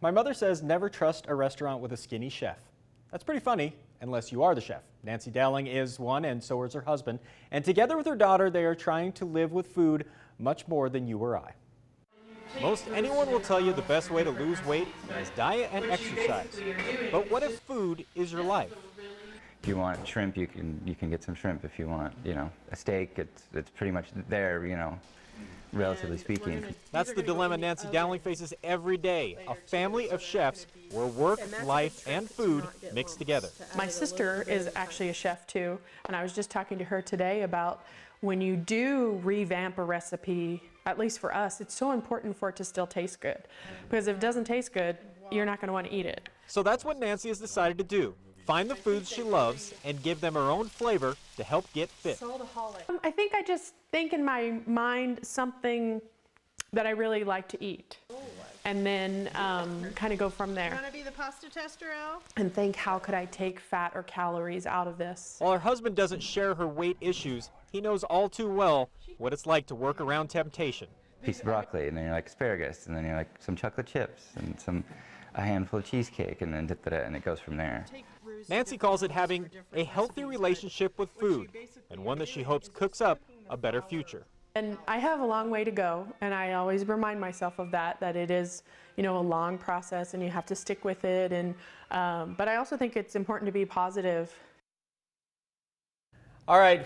My mother says never trust a restaurant with a skinny chef. That's pretty funny, unless you are the chef. Nancy Dowling is one, and so is her husband. And together with her daughter, they are trying to live with food much more than you or I. Most anyone will tell you the best way to lose weight is diet and exercise. But what if food is your life? If you want shrimp, you can get some shrimp. If you want, a steak, it's pretty much there, relatively speaking. That's the dilemma Nancy Dowling faces every day. A family of chefs where work, life, and food mix together. My sister is actually a chef too, and I was just talking to her today about when you do revamp a recipe, at least for us, it's so important for it to still taste good. Because if it doesn't taste good, you're not going to want to eat it. So that's what Nancy has decided to do. Find the foods she loves and give them her own flavor to help get fit. I think I just think in my mind something that I really like to eat. And then kind of go from there. You want to be the pasta tester, Al? And think, how could I take fat or calories out of this? While her husband doesn't share her weight issues, he knows all too well what it's like to work around temptation. Piece of broccoli, and then you're like asparagus, and then you're like some chocolate chips, and a handful of cheesecake, and then and it goes from there. Nancy calls it having a healthy relationship with food, and one that she hopes cooks up a better future. And I have a long way to go, and I always remind myself of that it is, a long process, and you have to stick with it. And but I also think it's important to be positive. All right,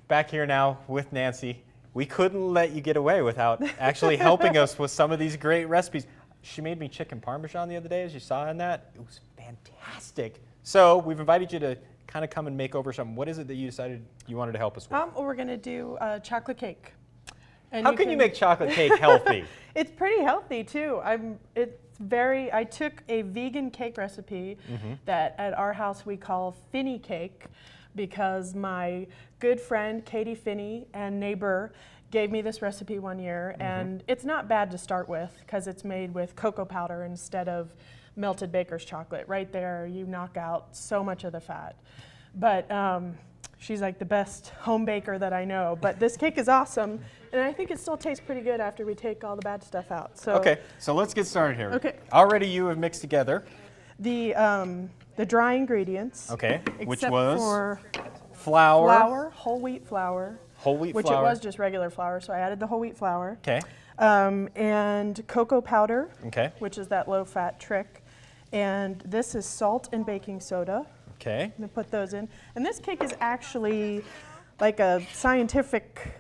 back here now with Nancy. We couldn't let you get away without actually helping us with some of these great recipes. She made me chicken parmesan the other day, as you saw in that. It was fantastic. So we've invited you to kind of come and make over something. What is it that you decided you wanted to help us with? We're going to do chocolate cake. And How can you make chocolate cake healthy? It's pretty healthy too. I took a vegan cake recipe that at our house we call Finney cake, because my good friend Katie Finney and neighbor gave me this recipe one year, and it's not bad to start with because it's made with cocoa powder instead of melted baker's chocolate. Right there, you knock out so much of the fat. But she's like the best home baker that I know. But this cake is awesome, and I think it still tastes pretty good after we take all the bad stuff out. So Okay, so let's get started here. Okay. Already you have mixed together. The dry ingredients. Okay, which except was for flour, whole wheat flour. whole wheat Which flour. it was just regular flour, so I added the whole wheat flour. Okay, And cocoa powder, okay, which is that low-fat trick. And this is salt and baking soda. okay. I'm gonna put those in. And this cake is actually like a scientific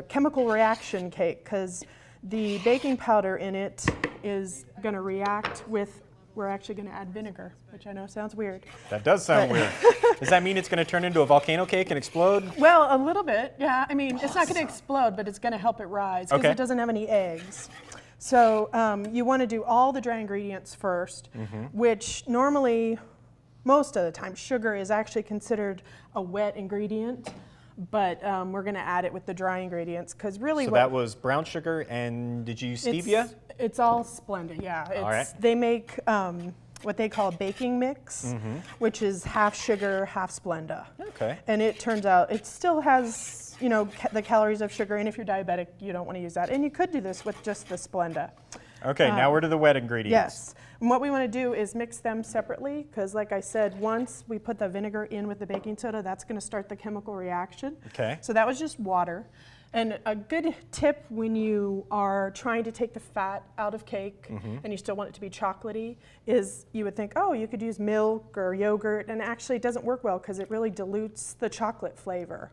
chemical reaction cake, because the baking powder in it is gonna react with, we're actually gonna add vinegar, which I know sounds weird. That does sound weird. Does that mean it's going to turn into a volcano cake and explode? Well, a little bit, yeah. I mean, it's not going to explode, but it's going to help it rise because Okay. it doesn't have any eggs. So you want to do all the dry ingredients first, which normally, most of the time, sugar is actually considered a wet ingredient, but we're going to add it with the dry ingredients because really So that was brown sugar, and did you use stevia? It's all Splenda, yeah. All right. They make what they call a baking mix, which is half sugar, half Splenda. Okay. And it turns out it still has, the calories of sugar, and if you're diabetic, you don't want to use that. And you could do this with just the Splenda. Okay, now we're to the wet ingredients. Yes. And what we want to do is mix them separately, because like I said, once we put the vinegar in with the baking soda, that's going to start the chemical reaction. Okay. So that was just water. And a good tip when you are trying to take the fat out of cake and you still want it to be chocolatey is you would think, oh, you could use milk or yogurt, and actually it doesn't work well because it really dilutes the chocolate flavor.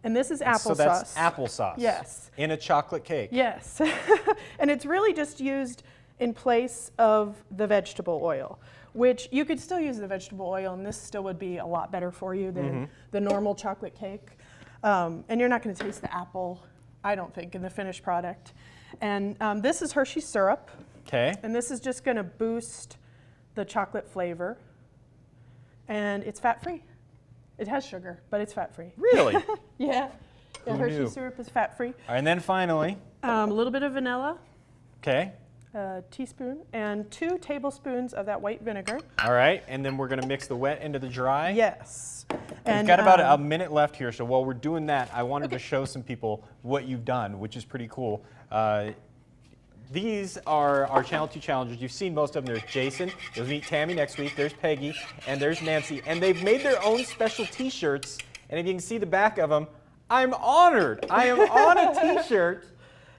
And this is applesauce. So that's applesauce. Yes. In a chocolate cake. Yes. And it's really just used in place of the vegetable oil, which you could still use the vegetable oil, and this still would be a lot better for you than the normal chocolate cake. And you're not going to taste the apple, I don't think, in the finished product. And this is Hershey syrup. Okay. And this is just going to boost the chocolate flavor. And it's fat-free. It has sugar, but it's fat-free. Really? Yeah. Who Hershey knew? syrup is fat-free. And then finally, A little bit of vanilla, okay. a teaspoon, and 2 tablespoons of that white vinegar. All right, and then we're going to mix the wet into the dry. Yes. We've got about a minute left here, so while we're doing that, I wanted to show some people what you've done, which is pretty cool. These are our Channel 2 challengers. You've seen most of them. There's Jason. You'll meet Tammy next week. There's Peggy. And there's Nancy. And they've made their own special T-shirts. And if you can see the back of them, I'm honored. I am on a T-shirt.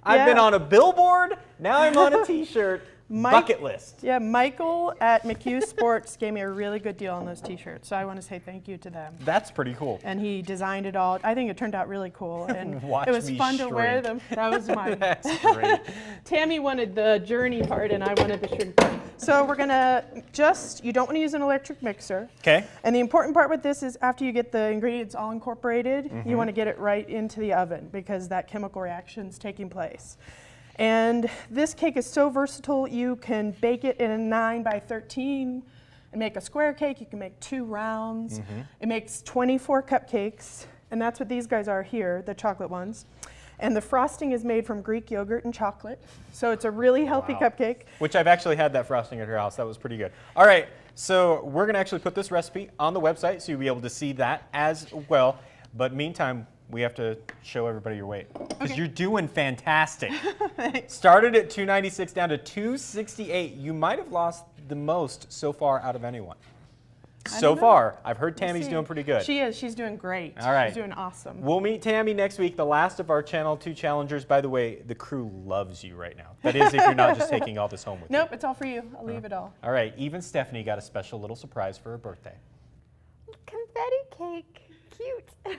I've been Yeah. on a billboard. Now I'm on a T-shirt. Bucket list. Yeah, Michael at McHugh Sports gave me a really good deal on those T-shirts, so I want to say thank you to them. That's pretty cool. And he designed it all. I think it turned out really cool, and Watch it was me fun to wear shrink. them. That was mine. That's great. Tammy wanted the journey part, and I wanted the shrink part. So we're gonna you don't want to use an electric mixer. Okay. And the important part with this is after you get the ingredients all incorporated, you want to get it right into the oven because that chemical reaction's taking place. And this cake is so versatile, you can bake it in a 9 by 13 and make a square cake. You can make 2 rounds. It makes 24 cupcakes, and that's what these guys are here, the chocolate ones. And the frosting is made from Greek yogurt and chocolate, so it's a really healthy cupcake. Which I've actually had that frosting at her house. That was pretty good. All right, so we're going to actually put this recipe on the website so you'll be able to see that as well. But meantime, we have to show everybody your weight because you're doing fantastic. Started at 296 down to 268. You might have lost the most so far out of anyone. So far, I've heard Tammy's doing pretty good. She is. She's doing great. All right. She's doing awesome. We'll meet Tammy next week, the last of our Channel 2 challengers. By the way, the crew loves you right now. That is if you're not just taking all this home with you. Nope, it's all for you. I'll leave it all. All right, even Stephanie got a special little surprise for her birthday. Confetti cake. Cute.